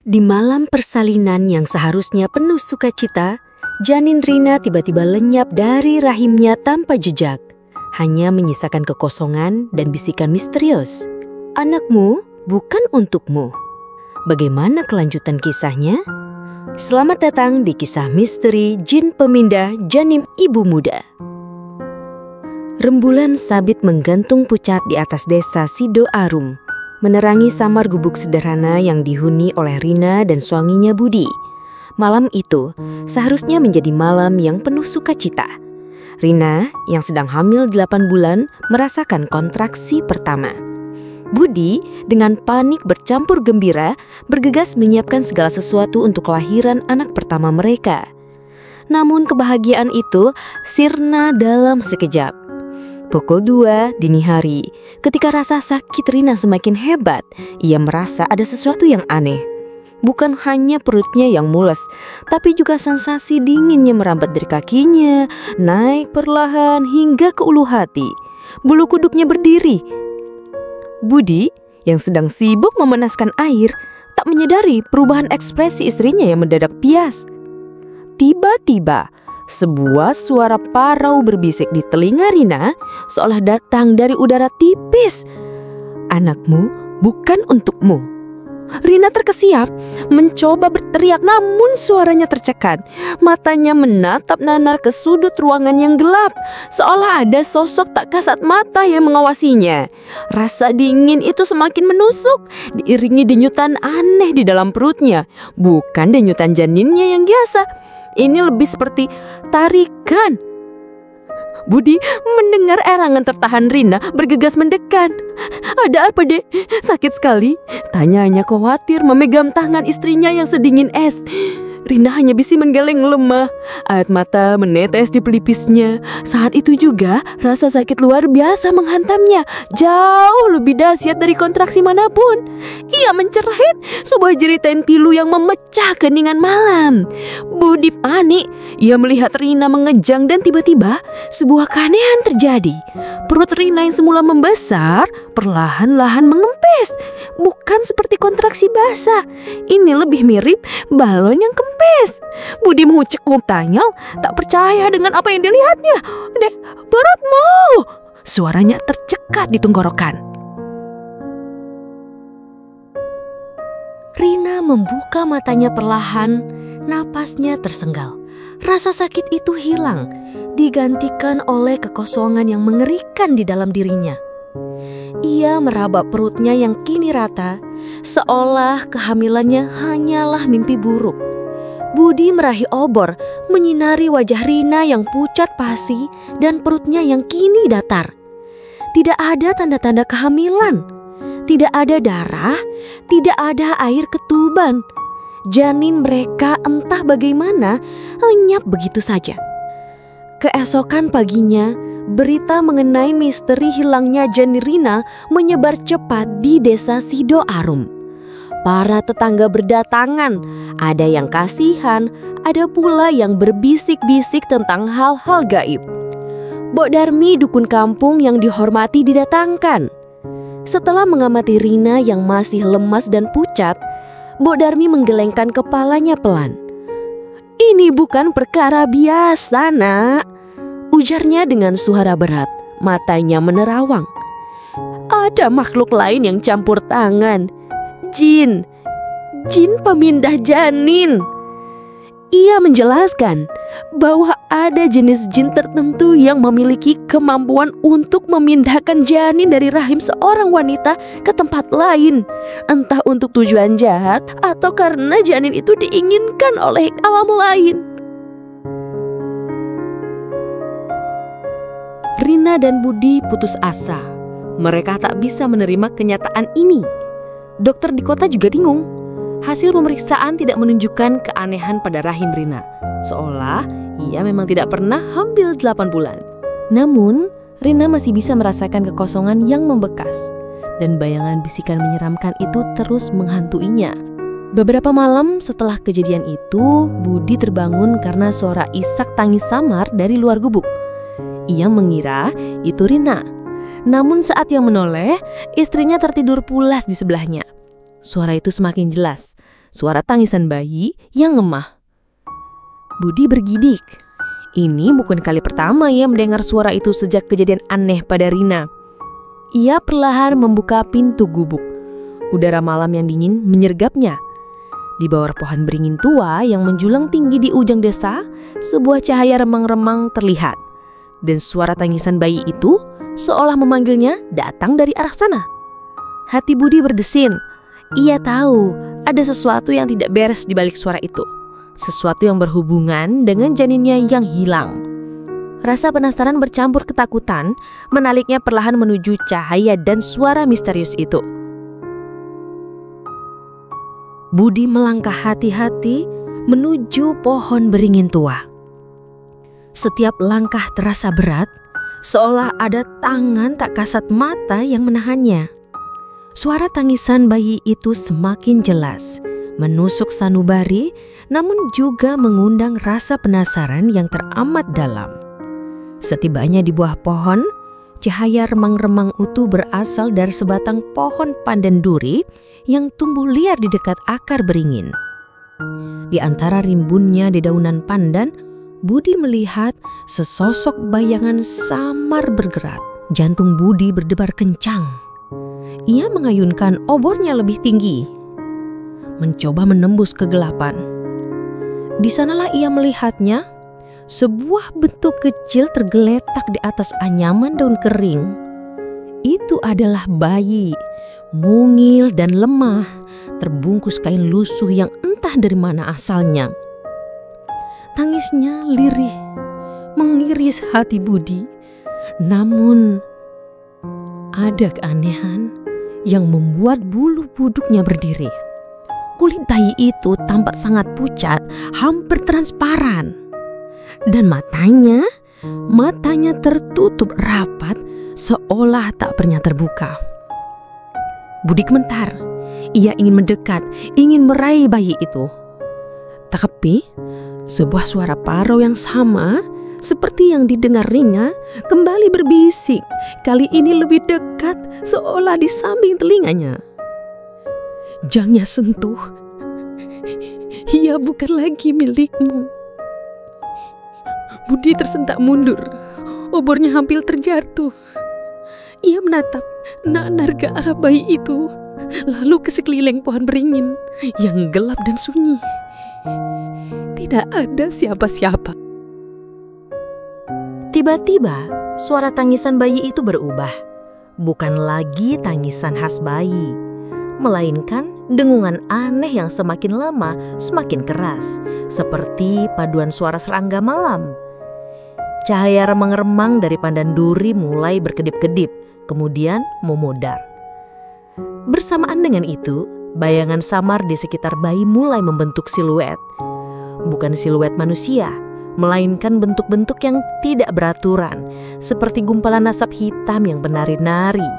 Di malam persalinan yang seharusnya penuh sukacita, janin Rina tiba-tiba lenyap dari rahimnya tanpa jejak. Hanya menyisakan kekosongan dan bisikan misterius. Anakmu bukan untukmu. Bagaimana kelanjutan kisahnya? Selamat datang di kisah misteri Jin Pemindah Janin Ibu Muda. Rembulan sabit menggantung pucat di atas desa Sido Arum, menerangi samar gubuk sederhana yang dihuni oleh Rina dan suaminya Budi. Malam itu seharusnya menjadi malam yang penuh sukacita. Rina yang sedang hamil 8 bulan merasakan kontraksi pertama. Budi dengan panik bercampur gembira bergegas menyiapkan segala sesuatu untuk kelahiran anak pertama mereka. Namun kebahagiaan itu sirna dalam sekejap. Pukul 2 dini hari, ketika rasa sakit Rina semakin hebat, ia merasa ada sesuatu yang aneh. Bukan hanya perutnya yang mules, tapi juga sensasi dinginnya merambat dari kakinya, naik perlahan hingga ke ulu hati. Bulu kuduknya berdiri. Budi yang sedang sibuk memanaskan air, tak menyadari perubahan ekspresi istrinya yang mendadak pias. Tiba-tiba, sebuah suara parau berbisik di telinga Rina seolah datang dari udara tipis. Anakmu bukan untukmu. Rina terkesiap, mencoba berteriak namun suaranya tercekat. Matanya menatap nanar ke sudut ruangan yang gelap, seolah ada sosok tak kasat mata yang mengawasinya. Rasa dingin itu semakin menusuk, diiringi denyutan aneh di dalam perutnya. Bukan denyutan janinnya yang biasa. Ini lebih seperti tarikan. Budi mendengar erangan tertahan Rina bergegas mendekat. Ada apa, Dek? Sakit sekali? Tanyanya khawatir memegang tangan istrinya yang sedingin es. Rina hanya bisa menggeleng lemah. Air mata menetes di pelipisnya. Saat itu juga rasa sakit luar biasa menghantamnya, jauh lebih dahsyat dari kontraksi manapun. Ia mencerhit sebuah jeritan pilu yang memecah keningan malam. Budi panik. Ia melihat Rina mengejang dan tiba-tiba sebuah keanehan terjadi. Perut Rina yang semula membesar perlahan-lahan mengempes. Bukan seperti kontraksi basah. Ini lebih mirip balon yang kempes. Budi mengucek tanyal, tak percaya dengan apa yang dilihatnya. Dek, perutmu! Suaranya tercekat di tenggorokan. Rina membuka matanya perlahan, napasnya tersenggal. Rasa sakit itu hilang, digantikan oleh kekosongan yang mengerikan di dalam dirinya. Ia meraba perutnya yang kini rata, seolah kehamilannya hanyalah mimpi buruk. Budi meraih obor, menyinari wajah Rina yang pucat pasi dan perutnya yang kini datar. Tidak ada tanda-tanda kehamilan, tidak ada darah, tidak ada air ketuban. Janin mereka entah bagaimana lenyap begitu saja. Keesokan paginya, berita mengenai misteri hilangnya janin Rina menyebar cepat di desa Sido Arum. Para tetangga berdatangan, ada yang kasihan, ada pula yang berbisik-bisik tentang hal-hal gaib. Bok Darmi dukun kampung yang dihormati didatangkan. Setelah mengamati Rina yang masih lemas dan pucat, Bok Darmi menggelengkan kepalanya pelan. "Ini bukan perkara biasa, Nak," ujarnya dengan suara berat, matanya menerawang. "Ada makhluk lain yang campur tangan. Jin pemindah janin." Ia menjelaskan bahwa ada jenis jin tertentu yang memiliki kemampuan untuk memindahkan janin dari rahim seorang wanita ke tempat lain, entah untuk tujuan jahat atau karena janin itu diinginkan oleh alam lain. Rina dan Budi putus asa. Mereka tak bisa menerima kenyataan ini. Dokter di kota juga bingung. Hasil pemeriksaan tidak menunjukkan keanehan pada rahim Rina, seolah ia memang tidak pernah hamil 8 bulan. Namun, Rina masih bisa merasakan kekosongan yang membekas, dan bayangan bisikan menyeramkan itu terus menghantuinya. Beberapa malam setelah kejadian itu, Budi terbangun karena suara isak tangis samar dari luar gubuk. Ia mengira itu Rina. Namun saat ia menoleh, istrinya tertidur pulas di sebelahnya. Suara itu semakin jelas, suara tangisan bayi yang ngemah. Budi bergidik. Ini bukan kali pertama ia mendengar suara itu sejak kejadian aneh pada Rina. Ia perlahan membuka pintu gubuk. Udara malam yang dingin menyergapnya. Di bawah pohon beringin tua yang menjulang tinggi di ujung desa, sebuah cahaya remang-remang terlihat. Dan suara tangisan bayi itu seolah memanggilnya datang dari arah sana. Hati Budi berdesin. Ia tahu ada sesuatu yang tidak beres di balik suara itu. Sesuatu yang berhubungan dengan janinnya yang hilang. Rasa penasaran bercampur ketakutan menariknya perlahan menuju cahaya dan suara misterius itu. Budi melangkah hati-hati menuju pohon beringin tua. Setiap langkah terasa berat, seolah ada tangan tak kasat mata yang menahannya. Suara tangisan bayi itu semakin jelas, menusuk sanubari, namun juga mengundang rasa penasaran yang teramat dalam. Setibanya di bawah pohon, cahaya remang-remang itu berasal dari sebatang pohon pandan duri yang tumbuh liar di dekat akar beringin. Di antara rimbunnya dedaunan pandan, Budi melihat sesosok bayangan samar bergerak. Jantung Budi berdebar kencang. Ia mengayunkan obornya lebih tinggi, mencoba menembus kegelapan. Di sanalah ia melihatnya, sebuah bentuk kecil tergeletak di atas anyaman daun kering. Itu adalah bayi, mungil dan lemah, terbungkus kain lusuh yang entah dari mana asalnya. Tangisnya lirih, mengiris hati Budi. Namun, ada keanehan yang membuat bulu kuduknya berdiri. Kulit bayi itu tampak sangat pucat, hampir transparan. Dan matanya tertutup rapat seolah tak pernah terbuka. Budi gemetar. Ia ingin mendekat, ingin meraih bayi itu. Tapi sebuah suara parau yang sama seperti yang didengar Rina kembali berbisik. Kali ini lebih dekat, seolah di samping telinganya. Jangan sentuh. Ia bukan lagi milikmu. Budi tersentak mundur. Obornya hampir terjatuh. Ia menatap nanar ke arah bayi itu, lalu ke sekeliling pohon beringin yang gelap dan sunyi. Tidak ada siapa-siapa. Tiba-tiba suara tangisan bayi itu berubah. Bukan lagi tangisan khas bayi, melainkan dengungan aneh yang semakin lama semakin keras, seperti paduan suara serangga malam. Cahaya remang-remang dari pandan duri mulai berkedip-kedip, kemudian memudar. Bersamaan dengan itu, bayangan samar di sekitar bayi mulai membentuk siluet. Bukan siluet manusia, melainkan bentuk-bentuk yang tidak beraturan, seperti gumpalan asap hitam yang menari-nari.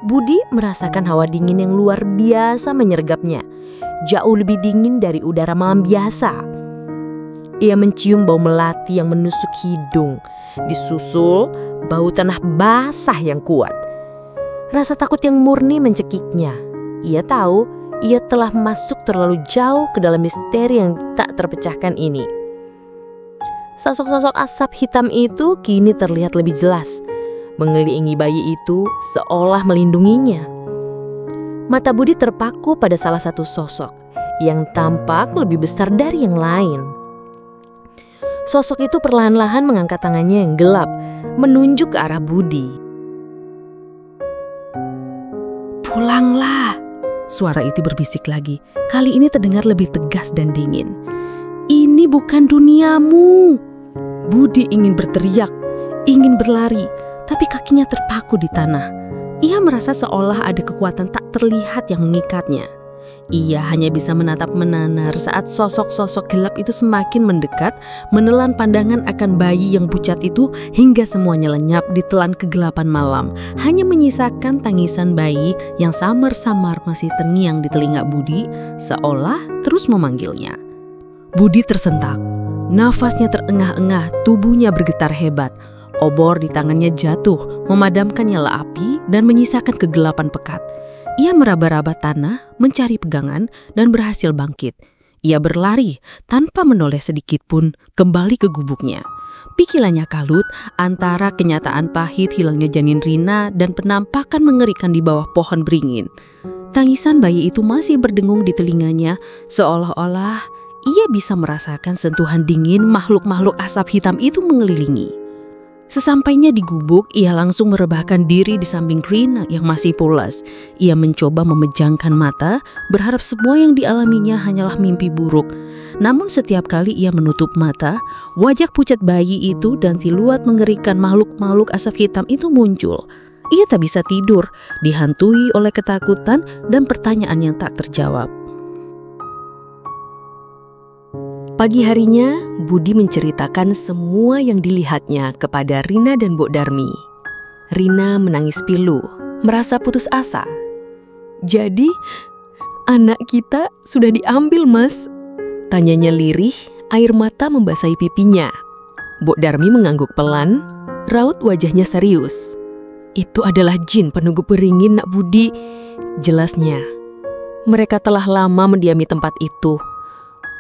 Budi merasakan hawa dingin yang luar biasa menyergapnya, jauh lebih dingin dari udara malam biasa. Ia mencium bau melati yang menusuk hidung, disusul bau tanah basah yang kuat. Rasa takut yang murni mencekiknya. Ia tahu ia telah masuk terlalu jauh ke dalam misteri yang tak terpecahkan ini. Sosok-sosok asap hitam itu kini terlihat lebih jelas, mengelilingi bayi itu seolah melindunginya. Mata Budi terpaku pada salah satu sosok yang tampak lebih besar dari yang lain. Sosok itu perlahan-lahan mengangkat tangannya yang gelap, menunjuk ke arah Budi. "Pulanglah," suara itu berbisik lagi. Kali ini terdengar lebih tegas dan dingin. "Ini bukan duniamu." Budi ingin berteriak, ingin berlari, tapi kakinya terpaku di tanah. Ia merasa seolah ada kekuatan tak terlihat yang mengikatnya. Ia hanya bisa menatap menanar saat sosok-sosok gelap itu semakin mendekat, menelan pandangan akan bayi yang pucat itu hingga semuanya lenyap di telan kegelapan malam. Hanya menyisakan tangisan bayi yang samar-samar masih terngiang di telinga Budi, seolah terus memanggilnya. Budi tersentak, nafasnya terengah-engah, tubuhnya bergetar hebat. Obor di tangannya jatuh, memadamkan nyala api dan menyisakan kegelapan pekat. Ia meraba-raba tanah, mencari pegangan, dan berhasil bangkit. Ia berlari tanpa menoleh sedikit pun kembali ke gubuknya. Pikirannya kalut antara kenyataan pahit hilangnya janin Rina dan penampakan mengerikan di bawah pohon beringin. Tangisan bayi itu masih berdengung di telinganya, seolah-olah ia bisa merasakan sentuhan dingin makhluk-makhluk asap hitam itu mengelilingi. Sesampainya di gubuk, ia langsung merebahkan diri di samping Rina yang masih pulas. Ia mencoba memejamkan mata, berharap semua yang dialaminya hanyalah mimpi buruk. Namun setiap kali ia menutup mata, wajah pucat bayi itu dan siluet mengerikan makhluk-makhluk asap hitam itu muncul. Ia tak bisa tidur, dihantui oleh ketakutan dan pertanyaan yang tak terjawab. Pagi harinya, Budi menceritakan semua yang dilihatnya kepada Rina dan Mbok Darmi. Rina menangis pilu, merasa putus asa. "Jadi, anak kita sudah diambil, Mas?" Tanyanya lirih, air mata membasahi pipinya. Mbok Darmi mengangguk pelan, raut wajahnya serius. "Itu adalah jin penunggu beringin, Nak Budi," jelasnya. "Mereka telah lama mendiami tempat itu.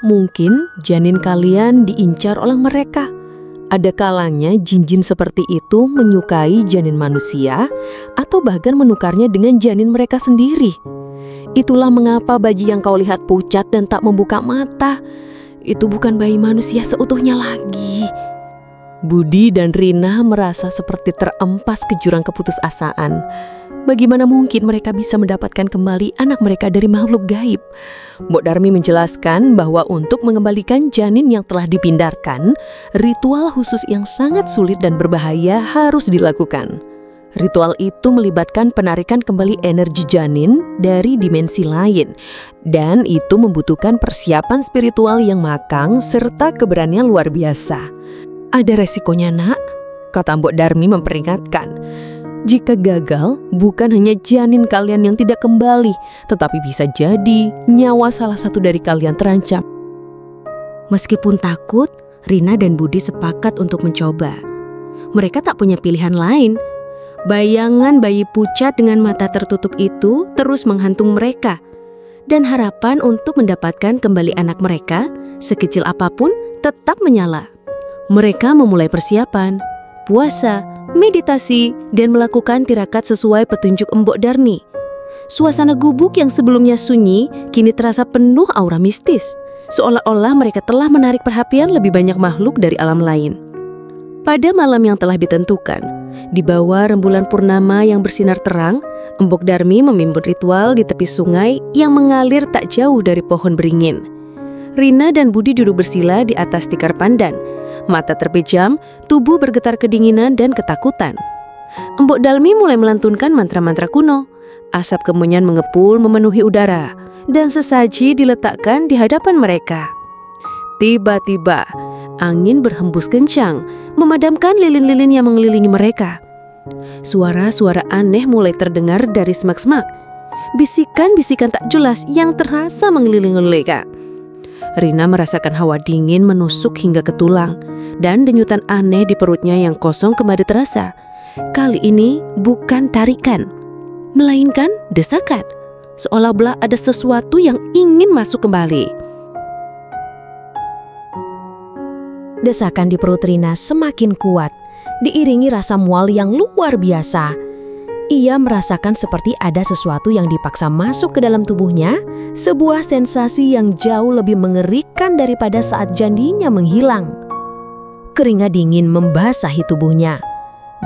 Mungkin janin kalian diincar oleh mereka. Ada kalanya jin-jin seperti itu menyukai janin manusia atau bahkan menukarnya dengan janin mereka sendiri. Itulah mengapa bayi yang kau lihat pucat dan tak membuka mata. Itu bukan bayi manusia seutuhnya lagi." Budi dan Rina merasa seperti terempas ke jurang keputusasaan. Bagaimana mungkin mereka bisa mendapatkan kembali anak mereka dari makhluk gaib? Mbok Darmi menjelaskan bahwa untuk mengembalikan janin yang telah dipindahkan, ritual khusus yang sangat sulit dan berbahaya harus dilakukan. Ritual itu melibatkan penarikan kembali energi janin dari dimensi lain, dan itu membutuhkan persiapan spiritual yang makang serta keberanian luar biasa. "Ada resikonya, Nak," kata Mbok Darmi memperingatkan. "Jika gagal, bukan hanya janin kalian yang tidak kembali, tetapi bisa jadi nyawa salah satu dari kalian terancam." Meskipun takut, Rina dan Budi sepakat untuk mencoba. Mereka tak punya pilihan lain. Bayangan bayi pucat dengan mata tertutup itu terus menghantung mereka. Dan harapan untuk mendapatkan kembali anak mereka, sekecil apapun, tetap menyala. Mereka memulai persiapan, puasa, meditasi, dan melakukan tirakat sesuai petunjuk Mbok Darmi. Suasana gubuk yang sebelumnya sunyi kini terasa penuh aura mistis, seolah-olah mereka telah menarik perhatian lebih banyak makhluk dari alam lain. Pada malam yang telah ditentukan, di bawah rembulan purnama yang bersinar terang, Mbok Darmi memimpin ritual di tepi sungai yang mengalir tak jauh dari pohon beringin. Rina dan Budi duduk bersila di atas tikar pandan. Mata terpejam, tubuh bergetar kedinginan dan ketakutan. Mbok Darmi mulai melantunkan mantra-mantra kuno. Asap kemenyan mengepul memenuhi udara, dan sesaji diletakkan di hadapan mereka. Tiba-tiba, angin berhembus kencang, memadamkan lilin-lilin yang mengelilingi mereka. Suara-suara aneh mulai terdengar dari semak-semak. Bisikan-bisikan tak jelas yang terasa mengelilingi mereka. Rina merasakan hawa dingin menusuk hingga ke tulang, dan denyutan aneh di perutnya yang kosong kembali terasa. Kali ini bukan tarikan, melainkan desakan, seolah-olah ada sesuatu yang ingin masuk kembali. Desakan di perut Rina semakin kuat, diiringi rasa mual yang luar biasa. Ia merasakan seperti ada sesuatu yang dipaksa masuk ke dalam tubuhnya, sebuah sensasi yang jauh lebih mengerikan daripada saat jandinya menghilang. Keringat dingin membasahi tubuhnya.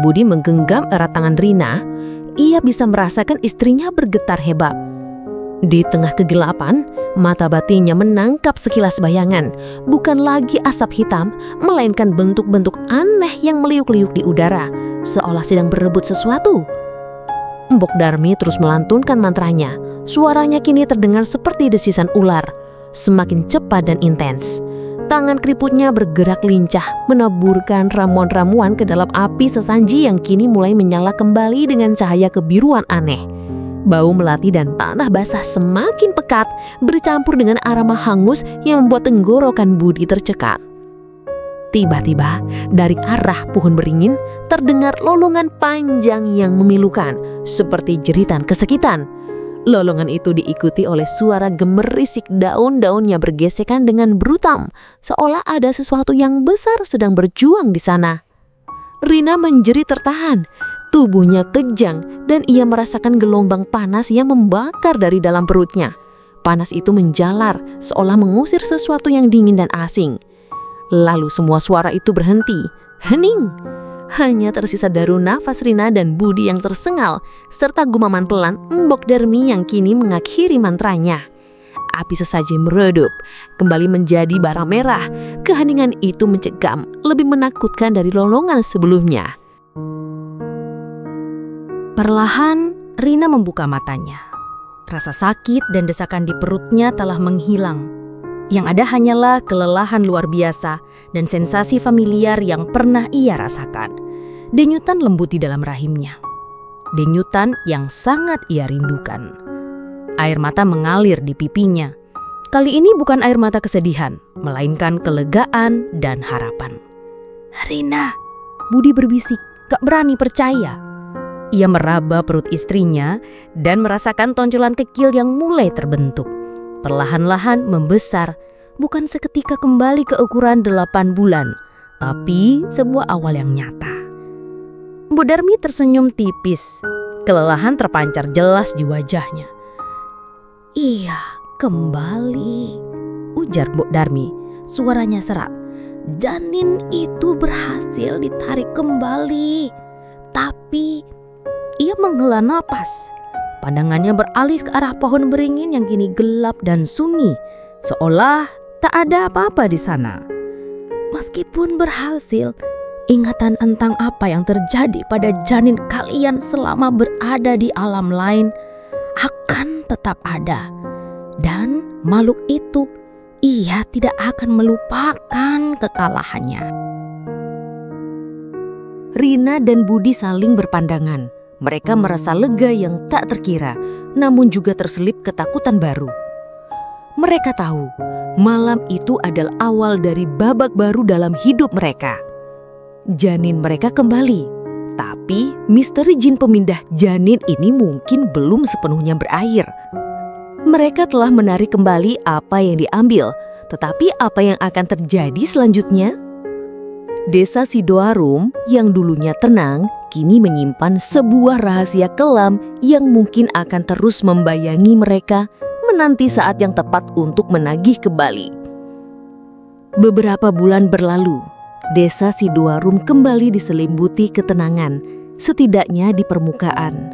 Budi menggenggam erat tangan Rina. Ia bisa merasakan istrinya bergetar hebat. Di tengah kegelapan, mata batinnya menangkap sekilas bayangan. Bukan lagi asap hitam, melainkan bentuk-bentuk aneh yang meliuk-liuk di udara, seolah sedang berebut sesuatu. Mbok Darmi terus melantunkan mantranya. Suaranya kini terdengar seperti desisan ular, semakin cepat dan intens. Tangan keriputnya bergerak lincah, menaburkan ramuan-ramuan ke dalam api sesaji yang kini mulai menyala kembali dengan cahaya kebiruan aneh. Bau melati dan tanah basah semakin pekat, bercampur dengan aroma hangus yang membuat tenggorokan Budi tercekat. Tiba-tiba, dari arah pohon beringin terdengar lolongan panjang yang memilukan, seperti jeritan kesakitan. Lolongan itu diikuti oleh suara gemerisik daun-daunnya bergesekan dengan brutal, seolah ada sesuatu yang besar sedang berjuang di sana. Rina menjerit tertahan, tubuhnya kejang dan ia merasakan gelombang panas yang membakar dari dalam perutnya. Panas itu menjalar, seolah mengusir sesuatu yang dingin dan asing. Lalu semua suara itu berhenti, hening. Hanya tersisa deru nafas Rina dan Budi yang tersengal, serta gumaman pelan Mbok Darmi yang kini mengakhiri mantranya. Api sesaji meredup, kembali menjadi bara merah. Keheningan itu mencekam, lebih menakutkan dari lolongan sebelumnya. Perlahan, Rina membuka matanya. Rasa sakit dan desakan di perutnya telah menghilang. Yang ada hanyalah kelelahan luar biasa dan sensasi familiar yang pernah ia rasakan. Denyutan lembut di dalam rahimnya. Denyutan yang sangat ia rindukan. Air mata mengalir di pipinya. Kali ini bukan air mata kesedihan, melainkan kelegaan dan harapan. "Rina," Budi berbisik, gak berani percaya. Ia meraba perut istrinya dan merasakan tonjolan kecil yang mulai terbentuk. Perlahan-lahan membesar, bukan seketika kembali ke ukuran 8 bulan, tapi sebuah awal yang nyata. Mbok Darmi tersenyum tipis, kelelahan terpancar jelas di wajahnya. "Iya, kembali," ujar Mbok Darmi, suaranya serak. "Janin itu berhasil ditarik kembali." Tapi ia menghela napas. Pandangannya beralih ke arah pohon beringin yang kini gelap dan sunyi, seolah tak ada apa-apa di sana. "Meskipun berhasil, ingatan tentang apa yang terjadi pada janin kalian selama berada di alam lain akan tetap ada. Dan makhluk itu, ia tidak akan melupakan kekalahannya." Rina dan Budi saling berpandangan. Mereka merasa lega yang tak terkira, namun juga terselip ketakutan baru. Mereka tahu, malam itu adalah awal dari babak baru dalam hidup mereka. Janin mereka kembali, tapi misteri jin pemindah janin ini mungkin belum sepenuhnya berakhir. Mereka telah menarik kembali apa yang diambil, tetapi apa yang akan terjadi selanjutnya? Desa Sidoarum yang dulunya tenang, kini menyimpan sebuah rahasia kelam yang mungkin akan terus membayangi mereka menanti saat yang tepat untuk menagih kembali. Beberapa bulan berlalu, Desa Sidoarum kembali diselimbuti ketenangan, setidaknya di permukaan.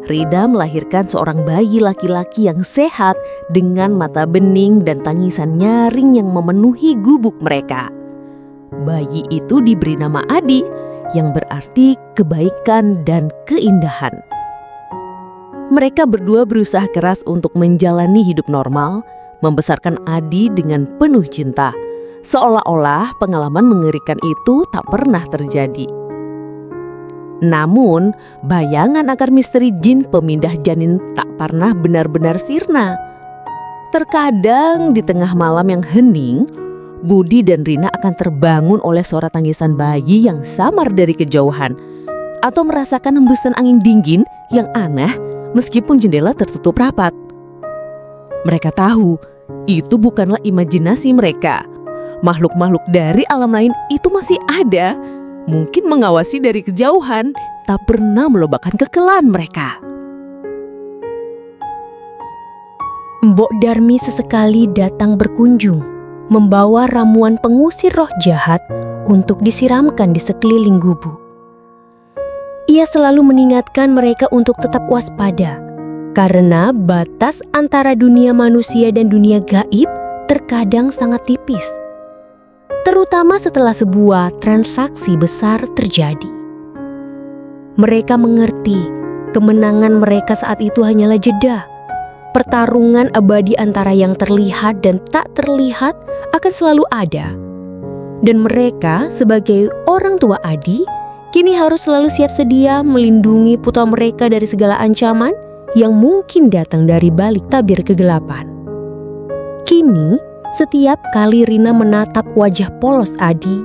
Rida melahirkan seorang bayi laki-laki yang sehat dengan mata bening dan tangisan nyaring yang memenuhi gubuk mereka. Bayi itu diberi nama Adi, yang berarti kebaikan dan keindahan. Mereka berdua berusaha keras untuk menjalani hidup normal, membesarkan Adi dengan penuh cinta, seolah-olah pengalaman mengerikan itu tak pernah terjadi. Namun, bayangan akan misteri jin pemindah janin tak pernah benar-benar sirna. Terkadang di tengah malam yang hening, Budi dan Rina akan terbangun oleh suara tangisan bayi yang samar dari kejauhan, atau merasakan hembusan angin dingin yang aneh meskipun jendela tertutup rapat. Mereka tahu itu bukanlah imajinasi mereka. Makhluk-makhluk dari alam lain itu masih ada, mungkin mengawasi dari kejauhan, tak pernah melobakkan kekelan mereka. Mbok Darmi sesekali datang berkunjung, membawa ramuan pengusir roh jahat untuk disiramkan di sekeliling gubuk. Ia selalu mengingatkan mereka untuk tetap waspada, karena batas antara dunia manusia dan dunia gaib terkadang sangat tipis, terutama setelah sebuah transaksi besar terjadi. Mereka mengerti kemenangan mereka saat itu hanyalah jeda. Pertarungan abadi antara yang terlihat dan tak terlihat akan selalu ada. Dan mereka sebagai orang tua Adi kini harus selalu siap sedia melindungi putra mereka dari segala ancaman yang mungkin datang dari balik tabir kegelapan. Kini, setiap kali Rina menatap wajah polos Adi,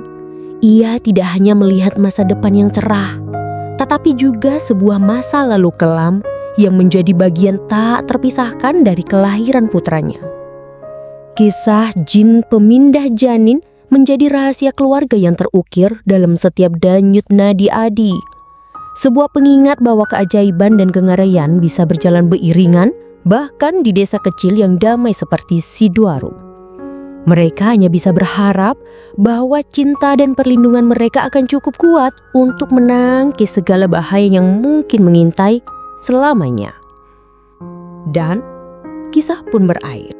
ia tidak hanya melihat masa depan yang cerah, tetapi juga sebuah masa lalu kelam yang menjadi bagian tak terpisahkan dari kelahiran putranya. Kisah jin pemindah janin menjadi rahasia keluarga yang terukir dalam setiap danyut nadi Adi. Sebuah pengingat bahwa keajaiban dan kengarayan bisa berjalan beriringan, bahkan di desa kecil yang damai seperti Sidoarum. Mereka hanya bisa berharap bahwa cinta dan perlindungan mereka akan cukup kuat untuk menangkis segala bahaya yang mungkin mengintai selamanya. Dan kisah pun berakhir.